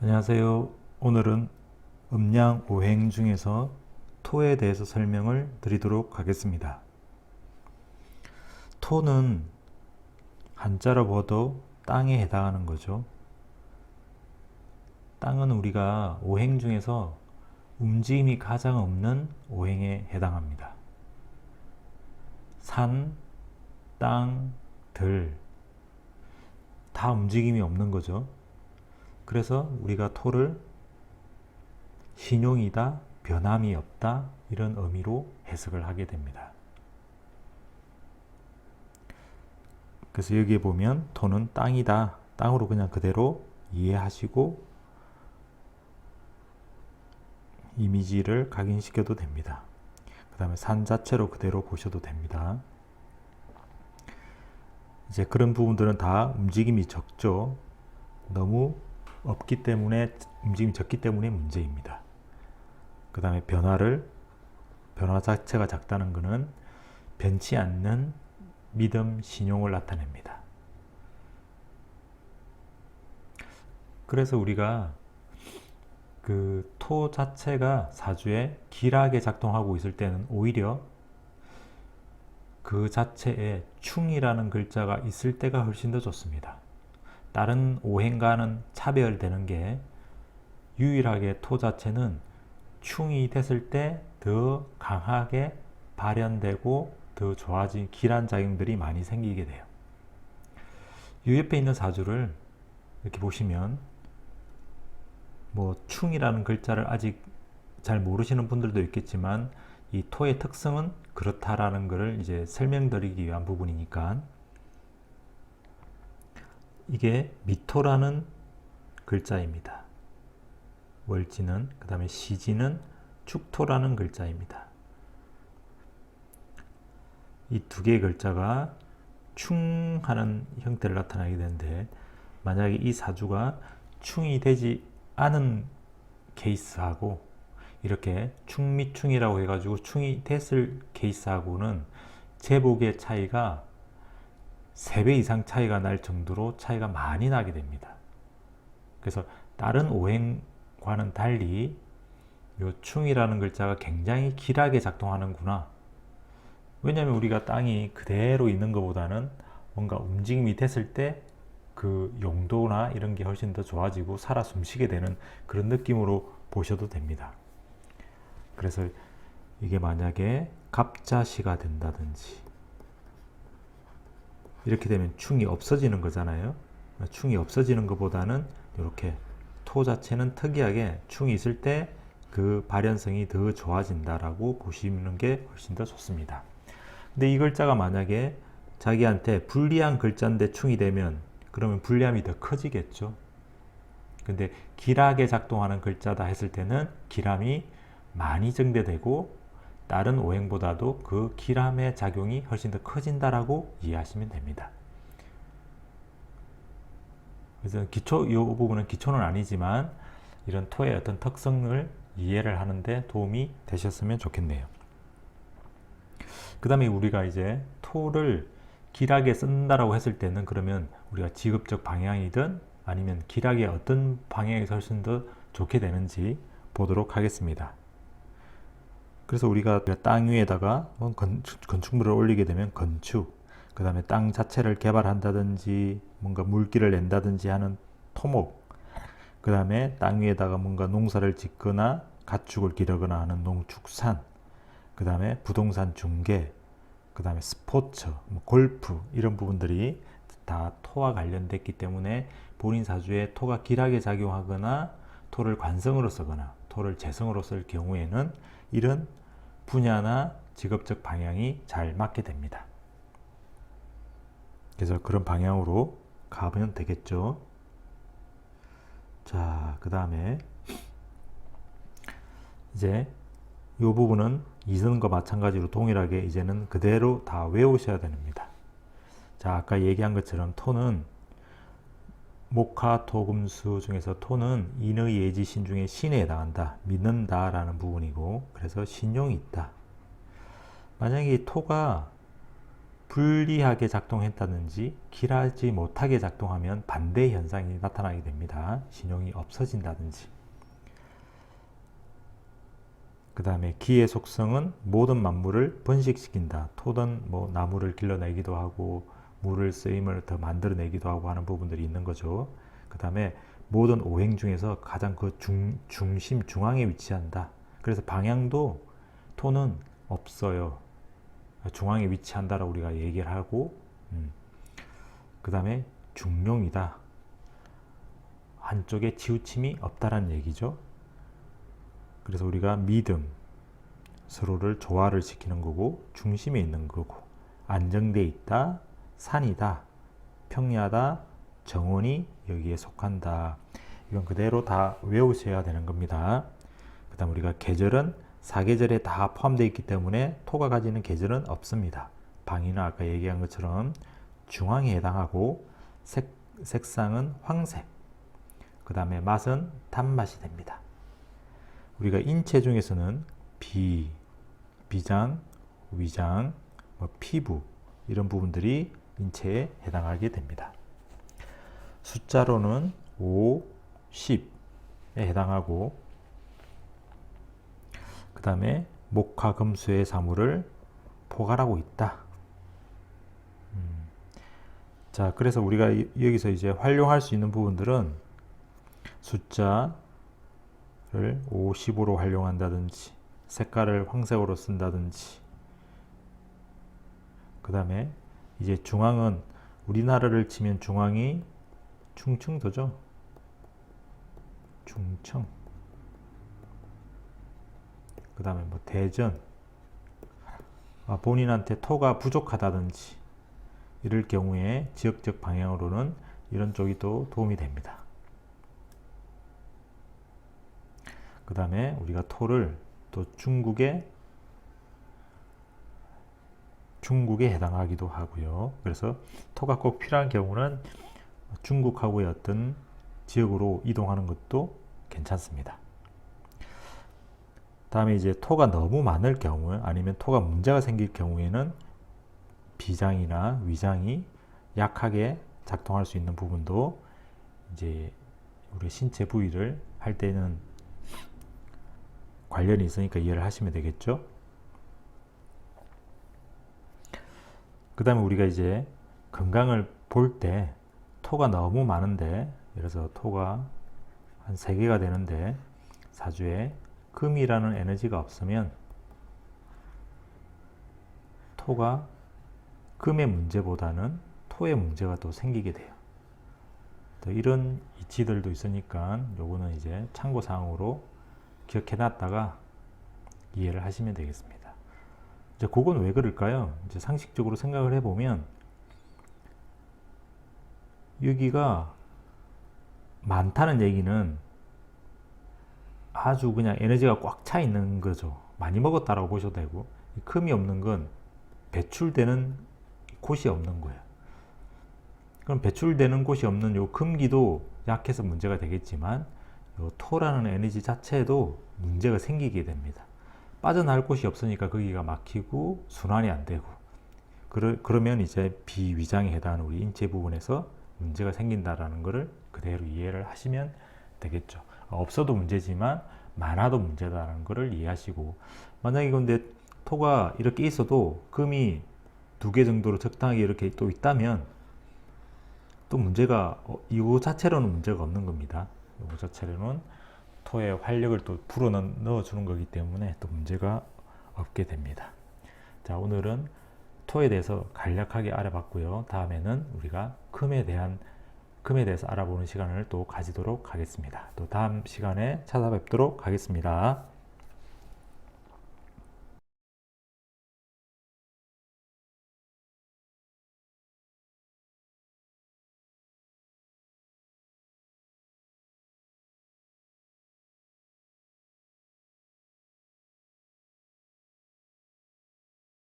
안녕하세요. 오늘은 음양 오행 중에서 토에 대해서 설명을 드리도록 하겠습니다. 토는 한자로 봐도 땅에 해당하는 거죠. 땅은 우리가 오행 중에서 움직임이 가장 없는 오행에 해당합니다. 산, 땅, 들 다 움직임이 없는 거죠. 그래서 우리가 토를 신용이다, 변함이 없다 이런 의미로 해석을 하게 됩니다. 그래서 여기에 보면 토는 땅이다, 땅으로 그냥 그대로 이해하시고 이미지를 각인시켜도 됩니다. 그 다음에 산 자체로 그대로 보셔도 됩니다. 이제 그런 부분들은 다 움직임이 적죠. 너무 없기 때문에, 움직임이 적기 때문에 문제입니다. 그 다음에 변화 자체가 작다는 것은 변치 않는 믿음, 신용을 나타냅니다. 그래서 우리가 그 토 자체가 사주에 길하게 작동하고 있을 때는 오히려 그 자체에 충이라는 글자가 있을 때가 훨씬 더 좋습니다. 다른 오행과는 차별되는 게 유일하게 토 자체는 충이 됐을 때 더 강하게 발현되고 더 좋아진 길한 작용들이 많이 생기게 돼요. 이 옆에 있는 사주를 이렇게 보시면 뭐 충이라는 글자를 아직 잘 모르시는 분들도 있겠지만 이 토의 특성은 그렇다라는 것을 이제 설명드리기 위한 부분이니까 이게 미토라는 글자입니다. 월지는, 그 다음에 시지는 축토라는 글자입니다. 이 두 개의 글자가 충하는 형태를 나타나게 되는데 만약에 이 사주가 충이 되지 않은 케이스하고 이렇게 충미충이라고 해가지고 충이 됐을 케이스하고는 제복의 차이가 3배 이상 차이가 날 정도로 차이가 많이 나게 됩니다. 그래서 다른 오행과는 달리 요 충이라는 글자가 굉장히 길하게 작동하는구나. 왜냐하면 우리가 땅이 그대로 있는 것보다는 뭔가 움직임이 됐을 때 그 용도나 이런 게 훨씬 더 좋아지고 살아 숨쉬게 되는 그런 느낌으로 보셔도 됩니다. 그래서 이게 만약에 갑자시가 된다든지 이렇게 되면 충이 없어지는 거잖아요. 충이 없어지는 것보다는 이렇게 토 자체는 특이하게 충이 있을 때 그 발현성이 더 좋아진다라고 보시는 게 훨씬 더 좋습니다. 근데 이 글자가 만약에 자기한테 불리한 글자인데 충이 되면 그러면 불리함이 더 커지겠죠. 근데 길하게 작동하는 글자다 했을 때는 길함이 많이 증대되고 다른 오행보다도 그 길함의 작용이 훨씬 더 커진다라고 이해하시면 됩니다. 그래서 이 부분은 기초는 아니지만 이런 토의 어떤 특성을 이해를 하는데 도움이 되셨으면 좋겠네요. 그 다음에 우리가 이제 토를 길하게 쓴다라고 했을 때는 그러면 우리가 직업적 방향이든 아니면 길하게 어떤 방향에서 훨씬 더 좋게 되는지 보도록 하겠습니다. 그래서 우리가 땅 위에다가 건축물을 올리게 되면 건축, 그 다음에 땅 자체를 개발한다든지 뭔가 물기를 낸다든지 하는 토목, 그 다음에 땅 위에다가 뭔가 농사를 짓거나 가축을 기르거나 하는 농축산, 그 다음에 부동산 중개, 그 다음에 스포츠, 골프 이런 부분들이 다 토와 관련됐기 때문에 본인 사주에 토가 길하게 작용하거나 토를 관성으로 쓰거나 토를 재성으로 쓸 경우에는 이런 분야나 직업적 방향이 잘 맞게 됩니다. 그래서 그런 방향으로 가면 되겠죠. 자, 그 다음에 이제 이 부분은 이전과 마찬가지로 동일하게 이제는 그대로 다 외우셔야 됩니다. 자, 아까 얘기한 것처럼 토는 목화, 토, 금수 중에서 토는 인의 예지 신 중에 신에 해당한다. 믿는다 라는 부분이고 그래서 신용이 있다. 만약에 이 토가 불리하게 작동했다든지 길하지 못하게 작동하면 반대 현상이 나타나게 됩니다. 신용이 없어진다든지. 그 다음에 기의 속성은 모든 만물을 번식시킨다. 토든 뭐 나무를 길러내기도 하고 물을 쓰임을 더 만들어내기도 하고 하는 부분들이 있는 거죠. 그 다음에 모든 오행 중에서 가장 그 중심 중앙에 위치한다. 그래서 방향도 토는 없어요. 중앙에 위치한다라고 우리가 얘기를 하고, 그 다음에 중용이다. 한쪽에 치우침이 없다라는 얘기죠. 그래서 우리가 믿음, 서로를 조화를 시키는 거고, 중심에 있는 거고, 안정돼 있다, 산이다, 평야다, 정원이 여기에 속한다. 이건 그대로 다 외우셔야 되는 겁니다. 그 다음 우리가 계절은 사계절에 다 포함되어 있기 때문에 토가 가지는 계절은 없습니다. 방위는 아까 얘기한 것처럼 중앙에 해당하고 색상은 황색, 그 다음에 맛은 단맛이 됩니다. 우리가 인체 중에서는 비, 비장, 위장, 피부 이런 부분들이 인체에 해당하게 됩니다. 숫자로는 5, 10에 해당하고 그 다음에 목화금수의 사물을 포괄하고 있다. 자, 그래서 우리가 여기서 이제 활용할 수 있는 부분들은 숫자를 5, 15로 활용한다든지 색깔을 황색으로 쓴다든지 그 다음에 이제 중앙은 우리나라를 치면 중앙이 충청도죠. 충청. 그 다음에 뭐 대전. 본인한테 토가 부족하다든지 이럴 경우에 지역적 방향으로는 이런 쪽이 또 도움이 됩니다. 그 다음에 우리가 토를 또 중국에 해당하기도 하고요. 그래서 토가 꼭 필요한 경우는 중국하고의 어떤 지역으로 이동하는 것도 괜찮습니다. 다음에 이제 토가 너무 많을 경우 아니면 토가 문제가 생길 경우에는 비장이나 위장이 약하게 작동할 수 있는 부분도 이제 우리 신체 부위를 할 때는 관련이 있으니까 이해를 하시면 되겠죠. 그 다음에 우리가 이제 건강을 볼 때 토가 너무 많은데, 예를 들어서 토가 한 3개가 되는데 사주에 금이라는 에너지가 없으면 토가 금의 문제보다는 토의 문제가 또 생기게 돼요. 또 이런 이치들도 있으니까 요거는 이제 참고사항으로 기억해 놨다가 이해를 하시면 되겠습니다. 이제 그건 왜 그럴까요? 이제 상식적으로 생각을 해보면 여기가 많다는 얘기는 아주 그냥 에너지가 꽉 차 있는 거죠. 많이 먹었다라고 보셔도 되고, 금이 없는 건 배출되는 곳이 없는 거예요. 그럼 배출되는 곳이 없는 요 금기도 약해서 문제가 되겠지만 요 토라는 에너지 자체에도 문제가 생기게 됩니다. 빠져나갈 곳이 없으니까 거기가 막히고 순환이 안 되고, 그러면 이제 비위장에 해당하는 우리 인체 부분에서 문제가 생긴다라는 것을 그대로 이해를 하시면 되겠죠. 없어도 문제지만 많아도 문제다라는 것을 이해하시고, 만약에 근데 토가 이렇게 있어도 금이 2개 정도로 적당하게 이렇게 또 있다면 또 문제가 이거 자체로는 문제가 없는 겁니다. 이거 자체로는 토의 활력을 또 불어 넣어주는 거기 때문에 또 문제가 없게 됩니다. 자, 오늘은 토에 대해서 간략하게 알아봤고요. 다음에는 우리가 금에 대해서 알아보는 시간을 또 가지도록 하겠습니다. 또 다음 시간에 찾아뵙도록 하겠습니다.